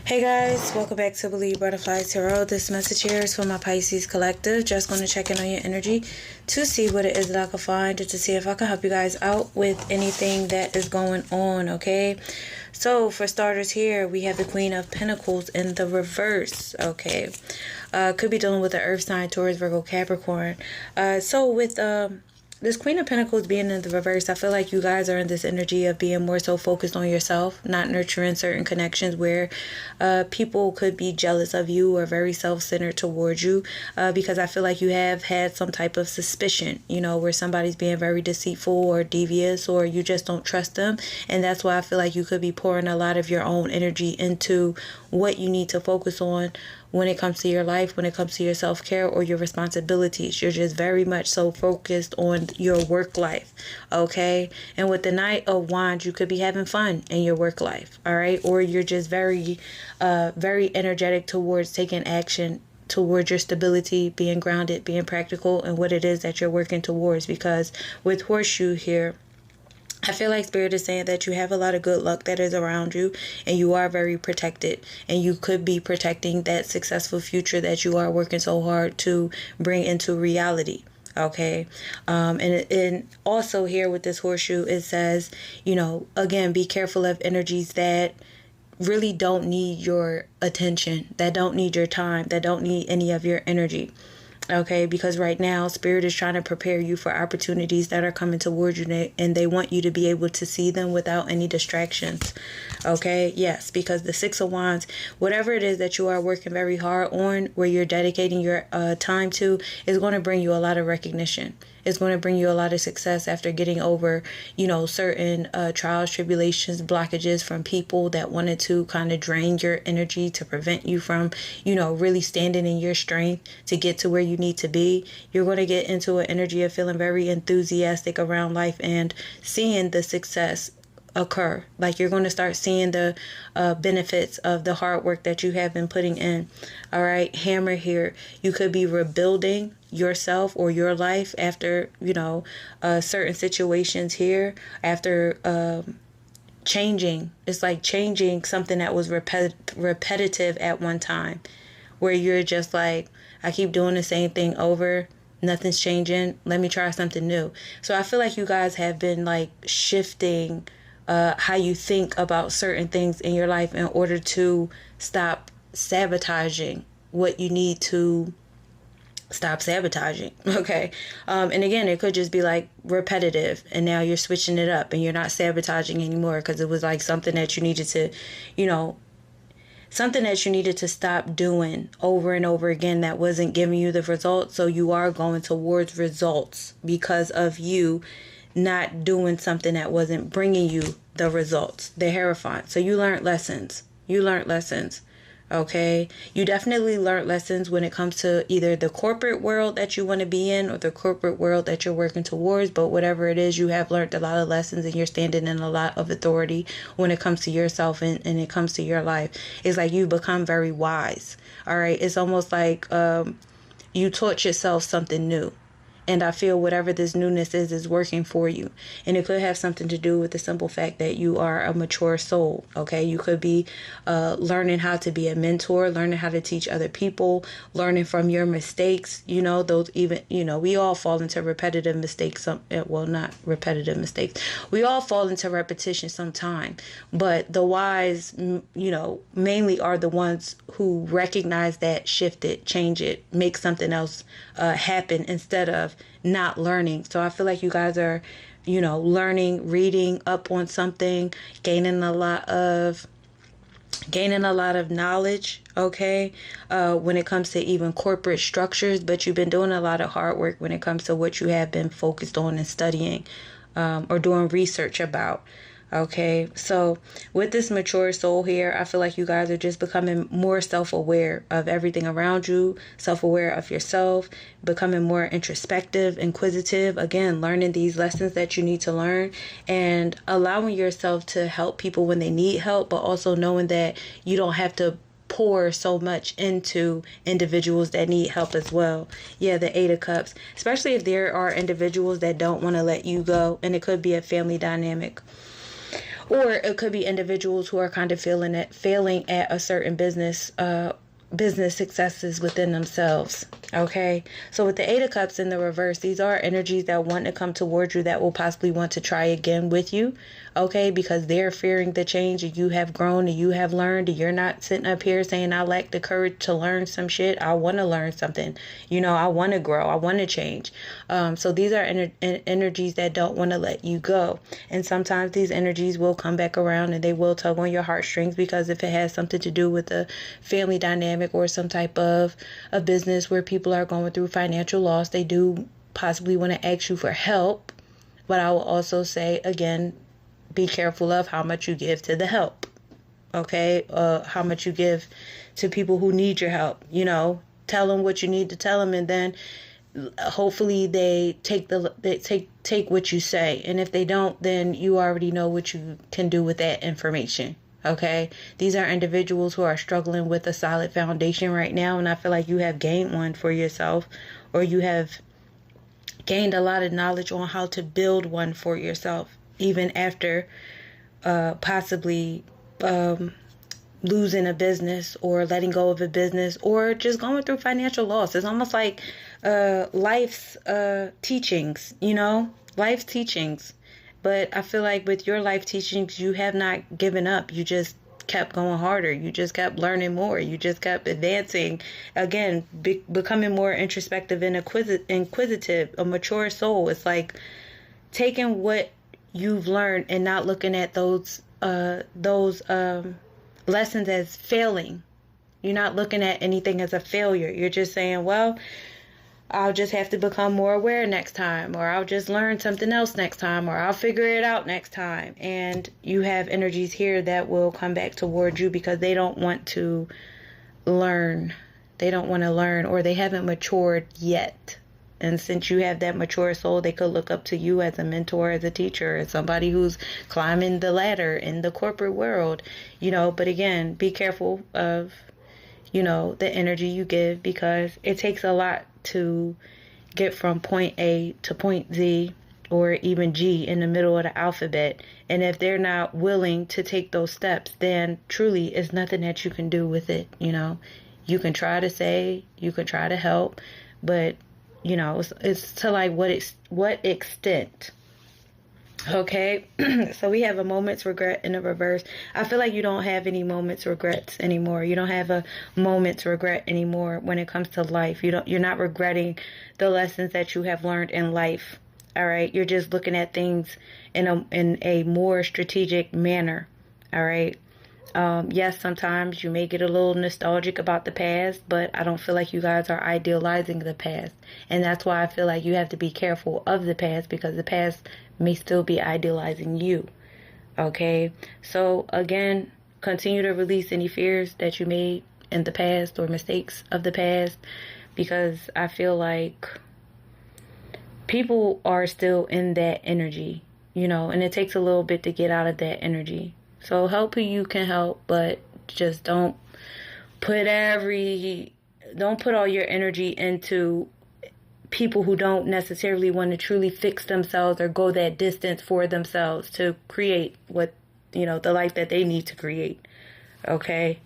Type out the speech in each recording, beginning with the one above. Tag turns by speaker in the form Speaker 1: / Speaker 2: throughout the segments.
Speaker 1: Hey guys, welcome back to Believe Butterflies Tarot. This message here is for my Pisces collective. Just going to check in on your energy to see what it is that I can find and to see if I can help you guys out with anything that is going on, okay? So for starters here, we have the Queen of Pentacles in the reverse, okay? Could be dealing with the Earth sign, Taurus, Virgo, Capricorn. So with this Queen of Pentacles being in the reverse, I feel like you guys are in this energy of being more so focused on yourself, not nurturing certain connections where people could be jealous of you or very self-centered towards you, because I feel like you have had some type of suspicion, you know, where somebody's being very deceitful or devious, or you just don't trust them. And that's why I feel like you could be pouring a lot of your own energy into what you need to focus on when it comes to your life, when it comes to your self-care or your responsibilities. You're just very much so focused on your work life, okay? And with the Knight of Wands, you could be having fun in your work life, all right? Or you're just very energetic towards taking action towards your stability, being grounded, being practical, and what it is that you're working towards. Because with Horseshoe here, I feel like Spirit is saying that you have a lot of good luck that is around you, and you are very protected, and you could be protecting that successful future that you are working so hard to bring into reality, okay? And also here with this Horseshoe, it says, you know, again, be careful of energies that really don't need your attention, that don't need your time, that don't need any of your energy. Okay, because right now Spirit is trying to prepare you for opportunities that are coming towards you, and they want you to be able to see them without any distractions. Okay, yes, because the Six of Wands, whatever it is that you are working very hard on, where you're dedicating your time to, is going to bring you a lot of recognition. It's going to bring you a lot of success after getting over, you know, certain trials, tribulations, blockages from people that wanted to kind of drain your energy to prevent you from, you know, really standing in your strength to get to where you need to be. You're going to get into an energy of feeling very enthusiastic around life and seeing the success occur. Like you're going to start seeing the benefits of the hard work that you have been putting in. All right, Hammer here. You could be rebuilding yourself or your life after, you know, certain situations here, after changing. It's like changing something that was repetitive at one time, where you're just like, I keep doing the same thing over, nothing's changing, let me try something new. So I feel like you guys have been like shifting how you think about certain things in your life in order to stop sabotaging what you need to stop sabotaging, okay? And again, it could just be like repetitive, and now you're switching it up and you're not sabotaging anymore because it was like something that you needed to, you know, something that you needed to stop doing over and over again that wasn't giving you the results. So you are going towards results because of you not doing something that wasn't bringing you the results, the Hierophant. So you learned lessons. You learned lessons. Okay, you definitely learned lessons when it comes to either the corporate world that you want to be in or the corporate world that you're working towards. But whatever it is, you have learned a lot of lessons, and you're standing in a lot of authority when it comes to yourself and it comes to your life. It's like you've become very wise. All right, it's almost like you taught yourself something new. And I feel whatever this newness is working for you. And it could have something to do with the simple fact that you are a mature soul, okay? You could be learning how to be a mentor, learning how to teach other people, learning from your mistakes. You know, those even, you know, we all fall into repetitive mistakes. Well, not repetitive mistakes. We all fall into repetition sometime. But the wise, you know, mainly are the ones who recognize that, shift it, change it, make something else happen instead of not learning. So I feel like you guys are, you know, learning, reading up on something, gaining a lot of knowledge, okay, when it comes to even corporate structures. But you've been doing a lot of hard work when it comes to what you have been focused on and studying or doing research about. Okay, so with this mature soul here, I feel like you guys are just becoming more self-aware of everything around you, self-aware of yourself, becoming more introspective, inquisitive, again, learning these lessons that you need to learn, and allowing yourself to help people when they need help, but also knowing that you don't have to pour so much into individuals that need help as well. Yeah, the Eight of Cups, especially if there are individuals that don't want to let you go, and it could be a family dynamic. Or it could be individuals who are kind of failing at a certain business successes within themselves. Okay, so with the Eight of Cups in the reverse, these are energies that want to come towards you, that will possibly want to try again with you. Okay, because they're fearing the change, and you have grown, and you have learned, and you're not sitting up here saying, I lack the courage to learn some shit. I want to learn something. I want to grow. I want to change. So these are energies that don't want to let you go. And sometimes these energies will come back around, and they will tug on your heartstrings, because if it has something to do with a family dynamic or some type of a business where people are going through financial loss, they do possibly want to ask you for help. But I will also say, again, be careful of how much you give to the help. Okay, how much you give to people who need your help. Tell them what you need to tell them, and then hopefully they take what you say. And if they don't, then you already know what you can do with that information. Okay, these are individuals who are struggling with a solid foundation right now, and I feel like you have gained one for yourself, or you have gained a lot of knowledge on how to build one for yourself, even after possibly losing a business, or letting go of a business, or just going through financial loss. It's almost like life's teachings, life's teachings. But I feel like with your life teachings, you have not given up. You just kept going harder. You just kept learning more. You just kept advancing. Again, becoming more introspective and inquisitive, a mature soul. It's like taking what you've learned and not looking at those lessons as failing. You're not looking at anything as a failure. You're just saying, well, I'll just have to become more aware next time, or I'll just learn something else next time, or I'll figure it out next time. And you have energies here that will come back towards you because they don't want to learn. They don't want to learn, or they haven't matured yet. And since you have that mature soul, they could look up to you as a mentor, as a teacher, as somebody who's climbing the ladder in the corporate world. But again, be careful of, the energy you give, because it takes a lot to get from point A to point Z, or even G in the middle of the alphabet. And if they're not willing to take those steps, then truly it's nothing that you can do with it. You can try to say, you can try to help, but it's to like what extent. Okay, so we have a moment's regret in the reverse. I feel like you don't have any moment's regrets anymore. You don't have a moment's regret anymore when it comes to life. You're not regretting the lessons that you have learned in life. All right, you're just looking at things in a more strategic manner. All right. Yes, sometimes you may get a little nostalgic about the past, but I don't feel like you guys are idealizing the past. And that's why I feel like you have to be careful of the past, because the past may still be idealizing you. Okay, so again, continue to release any fears that you made in the past, or mistakes of the past, because I feel like people are still in that energy, and it takes a little bit to get out of that energy. So help who you can help, but just don't put all your energy into people who don't necessarily want to truly fix themselves or go that distance for themselves to create what, the life that they need to create. Okay.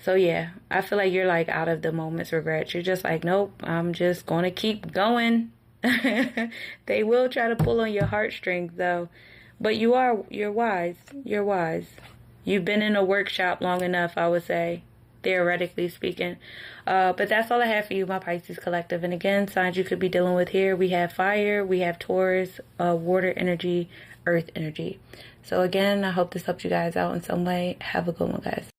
Speaker 1: So yeah, I feel like you're like out of the moment's regret. You're just like, nope, I'm just going to keep going. They will try to pull on your heartstrings though. But you're wise. You're wise. You've been in a workshop long enough, I would say, theoretically speaking. But that's all I have for you, my Pisces collective. And again, signs you could be dealing with here. We have fire, we have Taurus, water energy, earth energy. So again, I hope this helped you guys out in some way. Have a good one, guys.